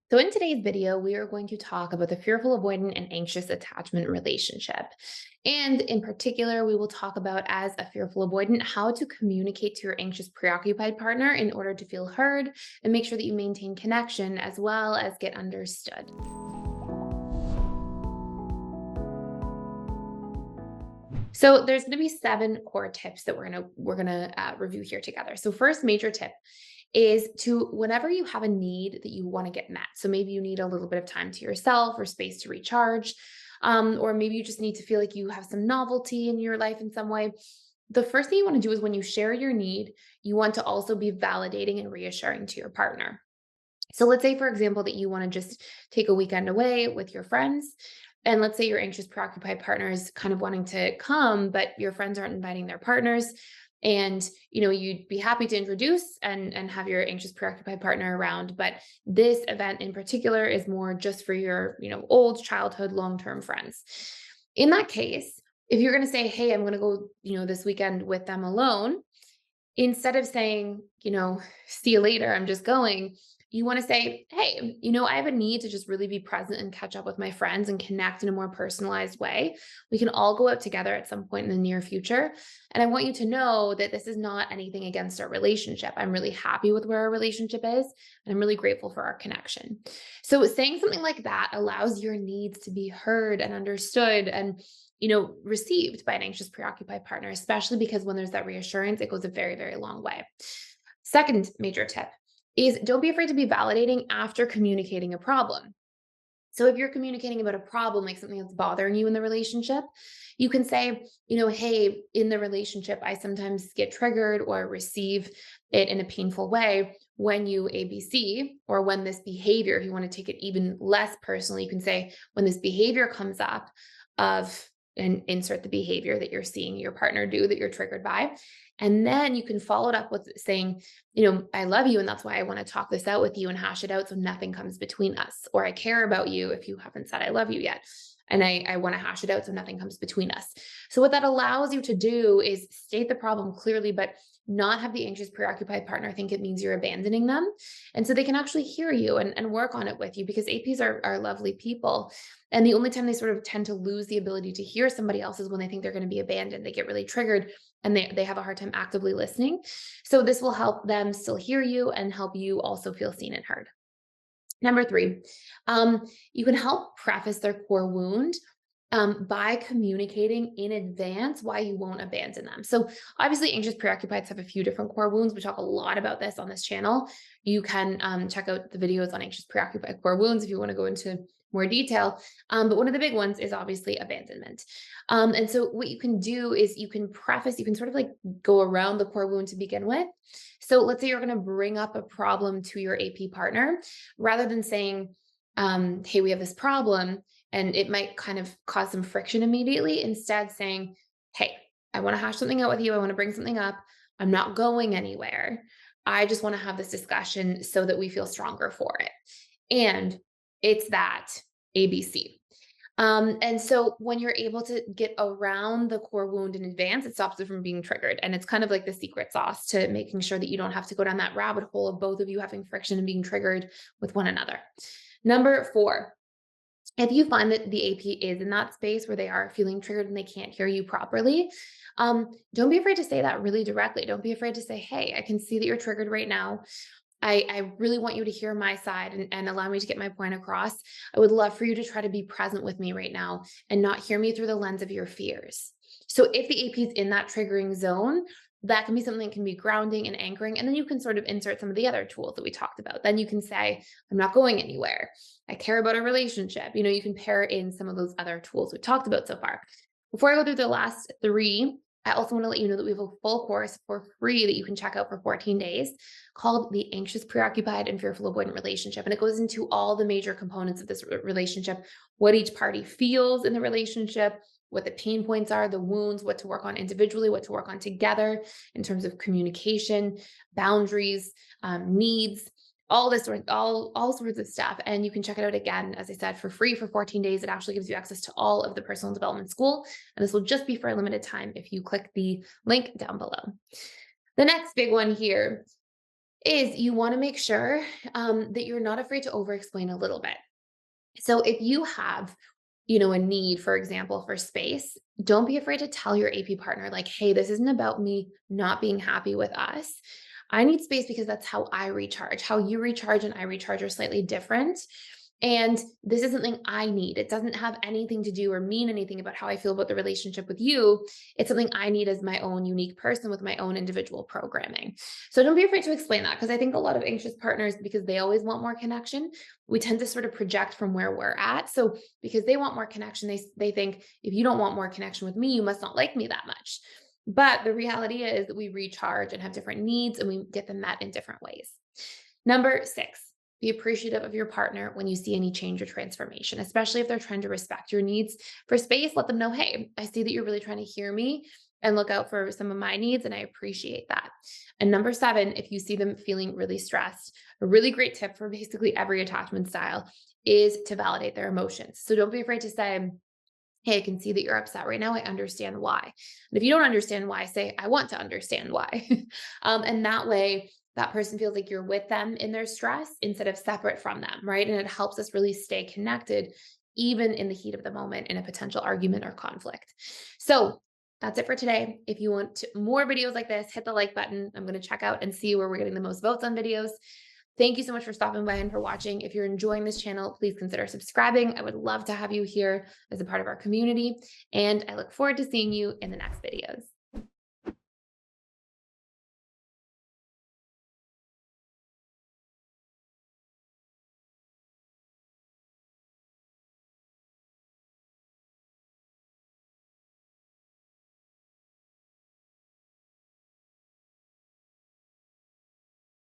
So in today's video, we are going to talk about the fearful, avoidant, and anxious attachment relationship. And in particular, we will talk about, as a fearful avoidant, how to communicate to your anxious preoccupied partner in order to feel heard and make sure that you maintain connection as well as get understood. So there's going to be 7 core tips that we're gonna review here together. So first major tip is to, whenever you have a need that you want to get met. So maybe you need a little bit of time to yourself or space to recharge, or maybe you just need to feel like you have some novelty in your life in some way. The first thing you want to do is, when you share your need, you want to also be validating and reassuring to your partner. So let's say, for example, that you want to just take a weekend away with your friends. And let's say your anxious, preoccupied partner is kind of wanting to come, but your friends aren't inviting their partners. And you'd be happy to introduce and have your anxious, preoccupied partner around. But this event in particular is more just for your, old childhood, long-term friends. In that case, if you're going to say, hey, I'm going to go, this weekend with them alone, instead of saying, see you later, I'm just going, you want to say, hey, I have a need to just really be present and catch up with my friends and connect in a more personalized way. We can all go out together at some point in the near future. And I want you to know that this is not anything against our relationship. I'm really happy with where our relationship is, and I'm really grateful for our connection. So saying something like that allows your needs to be heard and understood and received by an anxious, preoccupied partner, especially because when there's that reassurance, it goes a very, very long way. Second major tip is, don't be afraid to be validating after communicating a problem. So if you're communicating about a problem, like something that's bothering you in the relationship, you can say, hey, in the relationship, I sometimes get triggered or receive it in a painful way when you ABC, or when this behavior, if you want to take it even less personally, you can say, when this behavior comes up of, and insert the behavior that you're seeing your partner do that you're triggered by. And then you can follow it up with saying, I love you, and that's why I want to talk this out with you and hash it out so nothing comes between us. Or I care about you if you haven't said I love you yet. And I want to hash it out so nothing comes between us. So what that allows you to do is state the problem clearly, but not have the anxious, preoccupied partner think it means you're abandoning them. And so they can actually hear you and work on it with you, because APs are lovely people. And the only time they sort of tend to lose the ability to hear somebody else is when they think they're going to be abandoned. They get really triggered and they have a hard time actively listening. So this will help them still hear you and help you also feel seen and heard. Number 3, you can help preface their core wound by communicating in advance why you won't abandon them. So obviously, anxious preoccupieds have a few different core wounds. We talk a lot about this on this channel. You can check out the videos on anxious preoccupied core wounds if you want to go into more detail. But one of the big ones is obviously abandonment. And so what you can do is you can sort of like go around the core wound to begin with. So let's say you're going to bring up a problem to your AP partner, rather than saying, hey, we have this problem, and it might kind of cause some friction immediately. Instead, saying, hey, I want to hash something out with you. I want to bring something up. I'm not going anywhere. I just want to have this discussion so that we feel stronger for it. And it's that ABC. And so when you're able to get around the core wound in advance, it stops it from being triggered. And it's kind of like the secret sauce to making sure that you don't have to go down that rabbit hole of both of you having friction and being triggered with one another. Number 4, if you find that the AP is in that space where they are feeling triggered and they can't hear you properly, don't be afraid to say that really directly. Don't be afraid to say, hey, I can see that you're triggered right now. I really want you to hear my side and allow me to get my point across. I would love for you to try to be present with me right now and not hear me through the lens of your fears. So if the AP is in that triggering zone, that can be something that can be grounding and anchoring. And then you can sort of insert some of the other tools that we talked about. Then you can say, I'm not going anywhere. I care about a relationship. You can pair in some of those other tools we talked about so far. Before I go through the last 3, I also want to let you know that we have a full course for free that you can check out for 14 days called The Anxious, Preoccupied, and Fearful Avoidant Relationship. And it goes into all the major components of this relationship, what each party feels in the relationship, what the pain points are, the wounds, what to work on individually, what to work on together in terms of communication, boundaries, needs, all this sort, all sorts of stuff. And you can check it out again, as I said, for free for 14 days. It actually gives you access to all of the personal development school. And this will just be for a limited time if you click the link down below. The next big one here is you want to make sure that you're not afraid to over explain a little bit. So if you have, a need, for example, for space, don't be afraid to tell your AP partner, like, hey, this isn't about me not being happy with us. I need space because that's how I recharge. How you recharge and I recharge are slightly different. And this is something I need. It doesn't have anything to do or mean anything about how I feel about the relationship with you. It's something I need as my own unique person with my own individual programming. So don't be afraid to explain that, because I think a lot of anxious partners, because they always want more connection, we tend to sort of project from where we're at. So because they want more connection, they think, if you don't want more connection with me, you must not like me that much. But the reality is that we recharge and have different needs, and we get them met in different ways. Number 6, be appreciative of your partner when you see any change or transformation, especially if they're trying to respect your needs for space. Let them know, hey, I see that you're really trying to hear me and look out for some of my needs, and I appreciate that. And number 7, if you see them feeling really stressed, a really great tip for basically every attachment style is to validate their emotions. So don't be afraid to say, hey, I can see that you're upset right now. I understand why. And if you don't understand why, say, I want to understand why. And that way, that person feels like you're with them in their stress instead of separate from them, right? And it helps us really stay connected, even in the heat of the moment in a potential argument or conflict. So that's it for today. If you want more videos like this, hit the like button. I'm going to check out and see where we're getting the most votes on videos. Thank you so much for stopping by and for watching. If you're enjoying this channel, please consider subscribing. I would love to have you here as a part of our community, and I look forward to seeing you in the next videos.